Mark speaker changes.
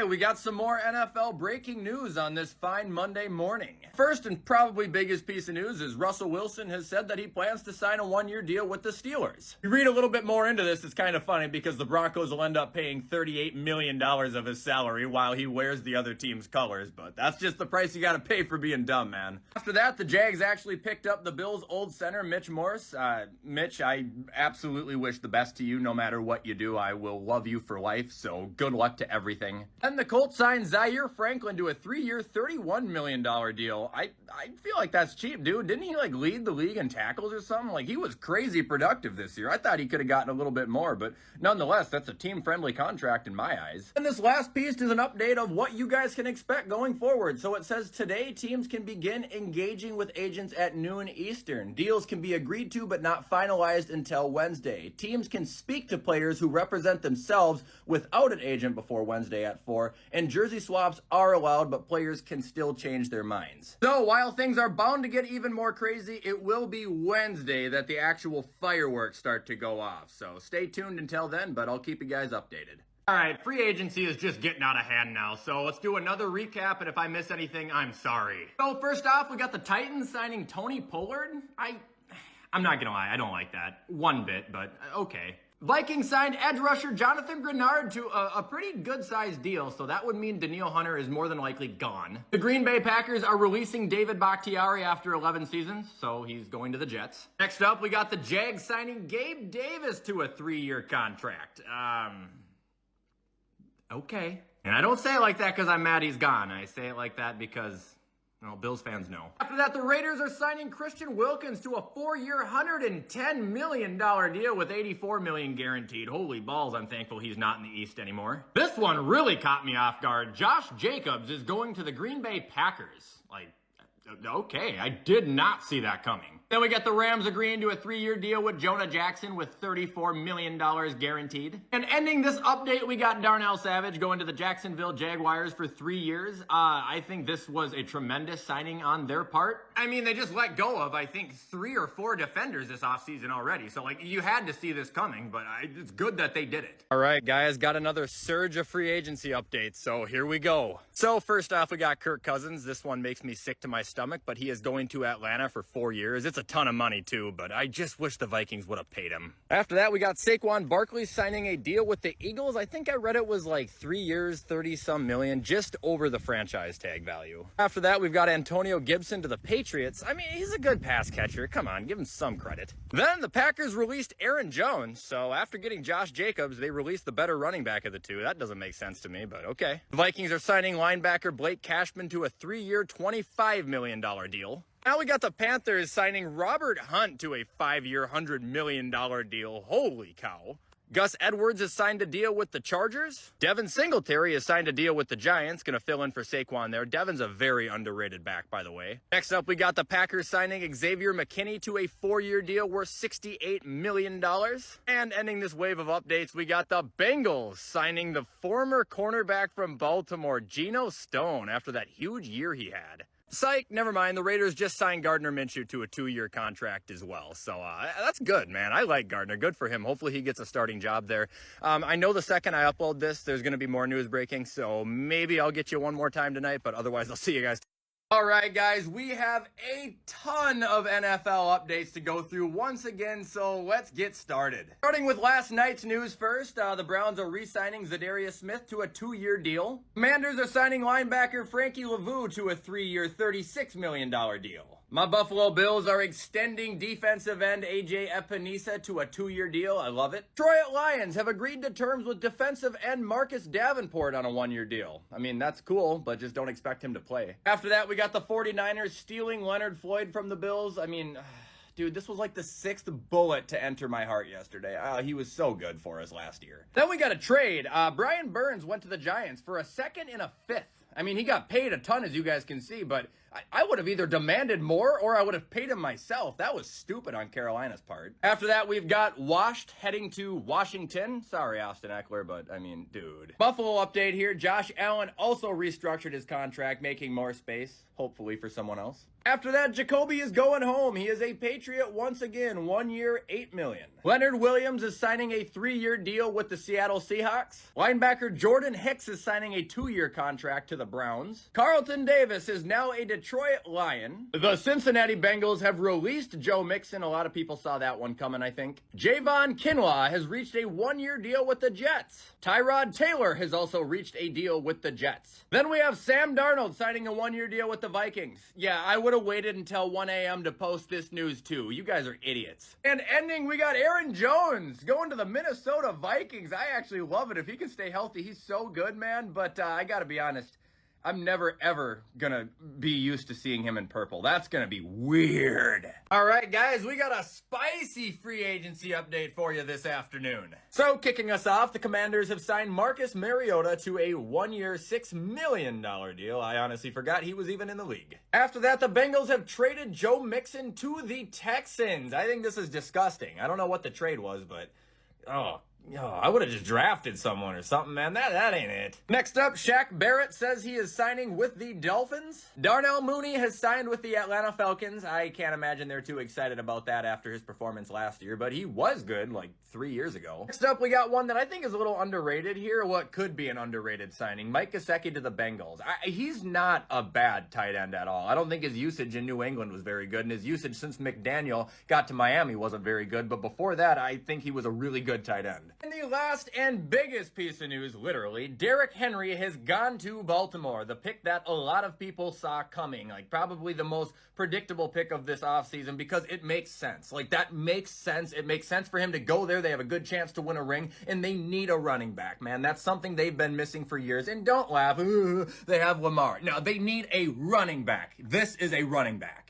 Speaker 1: right, we got some more NFL breaking news on this fine Monday morning. First and probably biggest piece of news is Russell Wilson has said that he plans to sign a one-year deal with the Steelers. You read a little bit more into this, it's kind of funny because the Broncos will end up paying $38 million of his salary while he wears the other team's colors, but that's just the price you gotta pay for being dumb, man. After that, the Jags actually picked up the Bills' old center, Mitch Morse. Mitch, I absolutely wish the best to you no matter what you do. I will love you for life, so good luck to everything. Then the Colts signed Zaire Franklin to a 3-year, $31 million deal. I feel like that's cheap, dude. Didn't he like lead the league in tackles or something? Like he was crazy productive this year. I thought he could have gotten a little bit more, but nonetheless, that's a team-friendly contract in my eyes. And this last piece is an update of what you guys can expect going forward. So it says today teams can begin engaging with agents at noon Eastern. Deals can be agreed to but not finalized until Wednesday. Teams can speak to players who represent themselves without an agent before Wednesday at 4, and jersey swaps are allowed, but players can still change their minds. So while things are bound to get even more crazy, it will be Wednesday that the actual fireworks start to go off. So stay tuned until then, but I'll keep you guys updated. All right, free agency is just getting out of hand now, so let's do another recap, and if I miss anything, I'm sorry. So first off, we got the Titans signing Tony Pollard. I'm not gonna lie, I don't like that one bit, but okay. Vikings signed edge rusher Jonathan Grenard to a pretty good-sized deal, so that would mean Danielle Hunter is more than likely gone. The Green Bay Packers are releasing David Bakhtiari after 11 seasons, so he's going to the Jets. Next up, we got the Jags signing Gabe Davis to a 3-year contract. Okay. And I don't say it like that because I'm mad he's gone. I say it like that because, well, Bills fans know. After that, the Raiders are signing Christian Wilkins to a 4-year, $110 million deal with $84 million guaranteed. Holy balls, I'm thankful he's not in the East anymore. This one really caught me off guard. Josh Jacobs is going to the Green Bay Packers. Okay, I did not see that coming. Then we got the Rams agreeing to a 3-year deal with Jonah Jackson with $34 million guaranteed. And ending this update, we got Darnell Savage going to the Jacksonville Jaguars for 3 years. I think this was a tremendous signing on their part. I mean, they just let go of, I think, 3 or 4 defenders this offseason already. So, you had to see this coming, but it's good that they did it. All right, guys, got another surge of free agency updates, so here we go. So, first off, we got Kirk Cousins. This one makes me sick to my stomach, but he is going to Atlanta for 4 years. It's a ton of money too, but I just wish the Vikings would have paid him. After that, we got Saquon Barkley signing a deal with the Eagles. I think I read it was like 3 years, 30-some million, just over the franchise tag value. After that, we've got Antonio Gibson to the Patriots. I mean, he's a good pass catcher. Come on, give him some credit. Then the Packers released Aaron Jones, so after getting Josh Jacobs, they released the better running back of the two. That doesn't make sense to me, but okay. The Vikings are signing linebacker Blake Cashman to a 3-year, $25 million deal. Now we got the Panthers signing Robert Hunt to a 5-year, $100 million deal. Holy cow. Gus Edwards has signed a deal with the Chargers. Devin Singletary has signed a deal with the Giants. Gonna fill in for Saquon there. Devin's a very underrated back, by the way. Next up, we got the Packers signing Xavier McKinney to a 4-year deal worth $68 million. And ending this wave of updates, we got the Bengals signing the former cornerback from Baltimore, Geno Stone, after that huge year he had. Psych, never mind. The Raiders just signed Gardner Minshew to a 2-year contract as well. So that's good, man. I like Gardner. Good for him. Hopefully he gets a starting job there. I know the second I upload this, there's going to be more news breaking. So maybe I'll get you one more time tonight. But otherwise, I'll see you guys. All right, guys, we have a ton of NFL updates to go through once again, so let's get started. Starting with last night's news first, the Browns are re-signing Zadarius Smith to a 2-year deal. Commanders are signing linebacker Frankie Lavu to a 3-year, $36 million deal. My Buffalo Bills are extending defensive end A.J. Epinesa to a 2-year deal. I love it. Detroit Lions have agreed to terms with defensive end Marcus Davenport on a 1-year deal. I mean, that's cool, but just don't expect him to play. After that, we got the 49ers stealing Leonard Floyd from the Bills. I mean, dude, this was like the 6th bullet to enter my heart yesterday. He was so good for us last year. Then we got a trade. Brian Burns went to the Giants for a 2nd and a 5th. I mean, he got paid a ton, as you guys can see, but I would have either demanded more or I would have paid him myself. That was stupid on Carolina's part. After that, we've got Washed heading to Washington. Sorry, Austin Eckler, but I mean, dude. Buffalo update here. Josh Allen also restructured his contract, making more space, hopefully for someone else. After that, Jacoby is going home. He is a Patriot once again, 1 year, $8 million. Leonard Williams is signing a 3-year deal with the Seattle Seahawks. Linebacker Jordan Hicks is signing a 2-year contract to the Browns. Carlton Davis is now a Detroit Lion. The Cincinnati Bengals have released Joe Mixon. A lot of people saw that one coming, I think. Javon Kinlaw has reached a 1-year deal with the Jets. Tyrod Taylor has also reached a deal with the Jets. Then we have Sam Darnold signing a 1-year deal with the Vikings. Yeah, I would have waited until 1 a.m. to post this news too. You guys are idiots. And ending, we got Aaron Jones going to the Minnesota Vikings. I actually love it. If he can stay healthy, he's so good, man. But I gotta be honest, I'm never, ever gonna be used to seeing him in purple. That's gonna be weird. All right, guys, we got a spicy free agency update for you this afternoon. So, kicking us off, the Commanders have signed Marcus Mariota to a 1-year, $6 million deal. I honestly forgot he was even in the league. After that, the Bengals have traded Joe Mixon to the Texans. I think this is disgusting. I don't know what the trade was, but I would have just drafted someone or something, man. That ain't it. Next up, Shaq Barrett says he is signing with the Dolphins. Darnell Mooney has signed with the Atlanta Falcons. I can't imagine they're too excited about that after his performance last year, but he was good like 3 years ago. Next up, we got one that I think is a little underrated here. What could be an underrated signing? Mike Gesicki to the Bengals. He's not a bad tight end at all. I don't think his usage in New England was very good, and his usage since McDaniel got to Miami wasn't very good, but before that, I think he was a really good tight end. And the last and biggest piece of news, literally, Derrick Henry has gone to Baltimore, the pick that a lot of people saw coming, like probably the most predictable pick of this offseason because it makes sense. Like, that makes sense. It makes sense for him to go there. They have a good chance to win a ring, and they need a running back, man. That's something they've been missing for years, and don't laugh, they have Lamar. No, they need a running back. This is a running back.